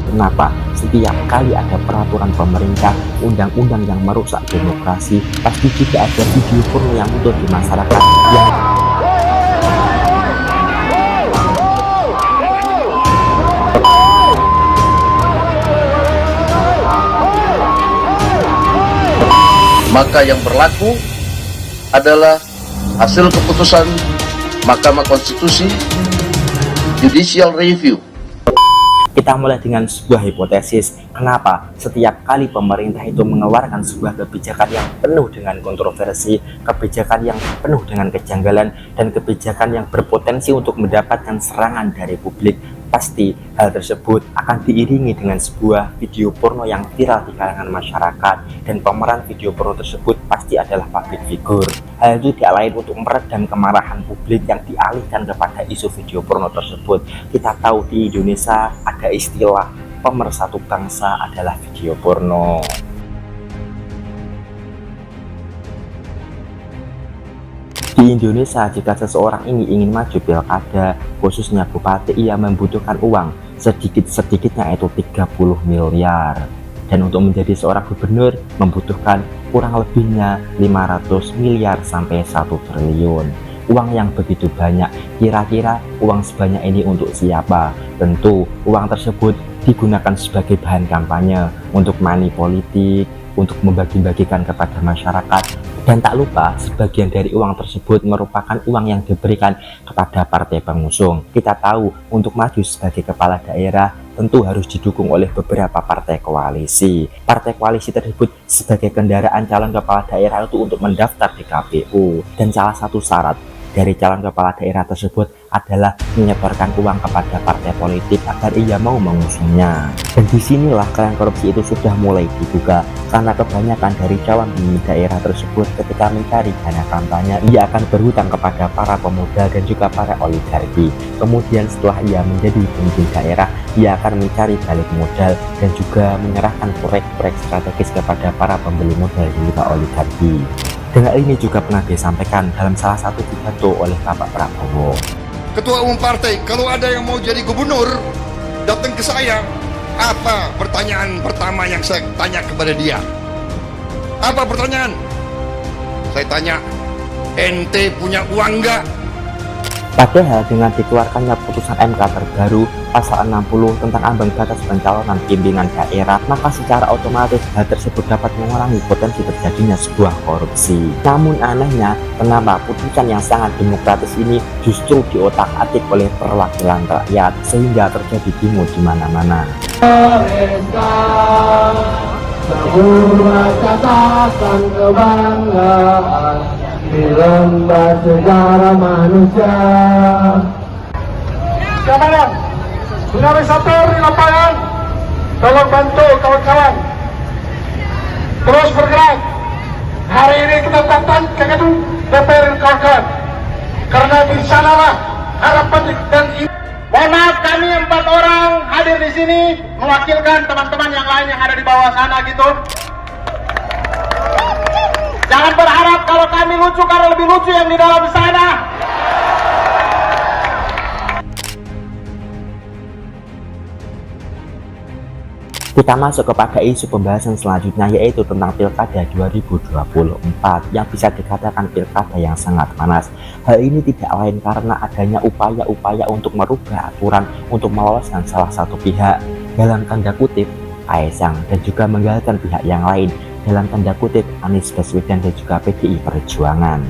Kenapa? Setiap kali ada peraturan pemerintah, undang-undang yang merusak demokrasi, pasti juga ada video porno yang muncul di masyarakat yang maka yang berlaku adalah hasil keputusan Mahkamah Konstitusi Judicial Review. kita mulai dengan sebuah hipotesis. Kenapa setiap kali pemerintah itu mengeluarkan sebuah kebijakan yang penuh dengan kontroversi, kebijakan yang penuh dengan kejanggalan, dan kebijakan yang berpotensi untuk mendapatkan serangan dari publik, pasti hal tersebut akan diiringi dengan sebuah video porno yang viral di kalangan masyarakat, dan pemeran video porno tersebut pasti adalah public figure. Hal itu tidak lain untuk meredam kemarahan publik yang dialihkan kepada isu video porno tersebut. Kita tahu di Indonesia ada istilah pemersatu bangsa adalah video porno. Di Indonesia, jika seseorang ini ingin maju pilkada, khususnya bupati, ia membutuhkan uang sedikit-sedikitnya itu 30 miliar. Dan untuk menjadi seorang gubernur membutuhkan kurang lebihnya 500 miliar sampai 1 triliun. Uang yang begitu banyak, kira-kira uang sebanyak ini untuk siapa? Tentu uang tersebut digunakan sebagai bahan kampanye untuk money politik, untuk membagi-bagikan kepada masyarakat. Dan tak lupa, sebagian dari uang tersebut merupakan uang yang diberikan kepada partai pengusung. Kita tahu, untuk maju sebagai kepala daerah tentu harus didukung oleh beberapa partai koalisi. Partai koalisi tersebut sebagai kendaraan calon kepala daerah itu untuk mendaftar di KPU. Dan salah satu syarat dari calon kepala daerah tersebut adalah menyetorkan uang kepada partai politik agar ia mau mengusungnya. Dan disinilah keran korupsi itu sudah mulai dibuka, karena kebanyakan dari calon di daerah tersebut ketika mencari dana kampanye, ia akan berhutang kepada para pemuda dan juga para oligarki. Kemudian setelah ia menjadi pemimpin daerah, ia akan mencari balik modal dan juga menyerahkan proyek-proyek strategis kepada para pembeli modal dan juga oligarki. Dan hal ini juga pernah disampaikan dalam salah satu pidato oleh Bapak Prabowo. Ketua umum partai, kalau ada yang mau jadi gubernur, datang ke saya. Apa pertanyaan pertama yang saya tanya kepada dia? Apa pertanyaan? Saya tanya, ente punya uang enggak? Padahal dengan dikeluarkannya putusan MK terbaru pasal 60 tentang ambang batas pencalonan pimpinan daerah, maka secara otomatis hal tersebut dapat mengurangi potensi terjadinya sebuah korupsi. Namun anehnya, kenapa putusan yang sangat demokratis ini justru diotak-atik oleh perwakilan rakyat sehingga terjadi demo di mana-mana. Sebuah catatan kebanggaan di lembar sejarah manusia. Kawan, organisator di lapangan, tolong bantu kawan-kawan terus bergerak. Hari ini kita datang ke gedung DPR kawan-kawan, karena di sanalah harapan dan mohon maaf, kami 4 orang hadir di sini mewakilkan teman-teman yang lain yang ada di bawah sana gitu. Jangan berharap kalau kami lucu, karena lebih lucu yang di dalam sana. Kita masuk kepada isu pembahasan selanjutnya, yaitu tentang Pilkada 2024 yang bisa dikatakan pilkada yang sangat panas. Hal ini tidak lain karena adanya upaya-upaya untuk merubah aturan untuk meloloskan salah satu pihak, dalam tanda kutip Kaisang, dan juga menggagalkan pihak yang lain, dalam tanda kutip Anies Baswedan dan juga PDI Perjuangan.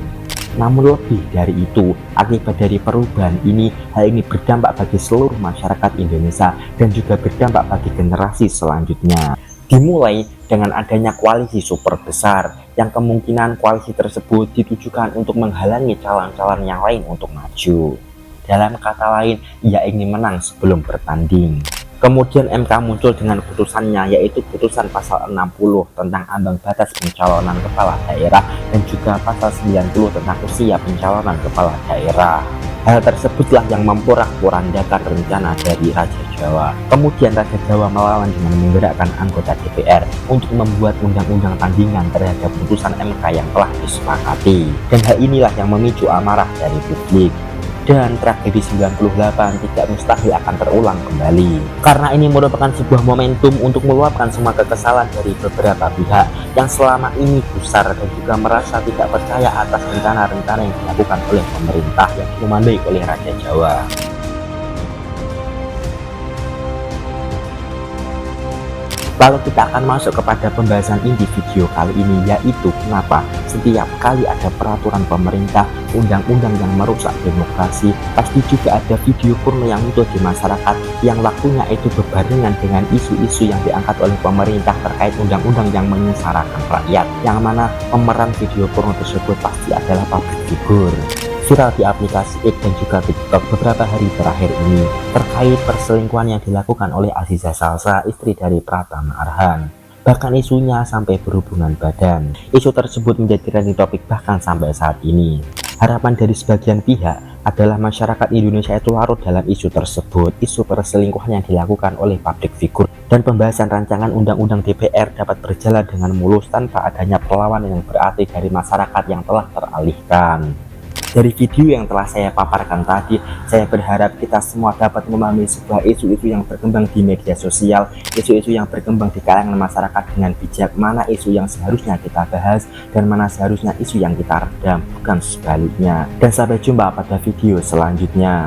Namun lebih dari itu, akibat dari perubahan ini, hal ini berdampak bagi seluruh masyarakat Indonesia dan juga berdampak bagi generasi selanjutnya. Dimulai dengan adanya koalisi super besar, yang kemungkinan koalisi tersebut ditujukan untuk menghalangi calon-calon yang lain untuk maju. Dalam kata lain, ia ingin menang sebelum bertanding. Kemudian MK muncul dengan putusannya, yaitu putusan pasal 60 tentang ambang batas pencalonan kepala daerah dan juga pasal 90 tentang usia pencalonan kepala daerah. Hal tersebutlah yang memporak-porandakan rencana dari Raja Jawa. Kemudian Raja Jawa melawan dengan menggerakkan anggota DPR untuk membuat undang-undang tandingan terhadap putusan MK yang telah disepakati. Dan hal inilah yang memicu amarah dari publik. dan tragedi 98 tidak mustahil akan terulang kembali. Karena ini merupakan sebuah momentum untuk meluapkan semua kekesalan dari beberapa pihak yang selama ini gusar dan juga merasa tidak percaya atas rencana-rencana yang dilakukan oleh pemerintah yang dikomandoi oleh Raja Jawa. Lalu kita akan masuk kepada pembahasan inti video kali ini, yaitu kenapa setiap kali ada peraturan pemerintah, undang-undang yang merusak demokrasi, pasti juga ada video porno yang muncul di masyarakat yang waktunya itu berbarengan dengan isu-isu yang diangkat oleh pemerintah terkait undang-undang yang menyengsarakan rakyat, yang mana pemeran video porno tersebut pasti adalah public figure. Viral di aplikasi X dan juga TikTok beberapa hari terakhir ini terkait perselingkuhan yang dilakukan oleh Aziza Salsa, istri dari Pratama Arhan. Bahkan isunya sampai berhubungan badan. Isu tersebut menjadi trending topik bahkan sampai saat ini. Harapan dari sebagian pihak adalah masyarakat Indonesia itu larut dalam isu tersebut, isu perselingkuhan yang dilakukan oleh public figure, dan pembahasan rancangan undang-undang DPR dapat berjalan dengan mulus tanpa adanya perlawanan yang berarti dari masyarakat yang telah teralihkan. Dari video yang telah saya paparkan tadi, saya berharap kita semua dapat memahami sebuah isu-isu yang berkembang di media sosial, isu-isu yang berkembang di kalangan masyarakat dengan bijak, mana isu yang seharusnya kita bahas dan mana seharusnya isu yang kita redam, bukan sebaliknya. Dan sampai jumpa pada video selanjutnya.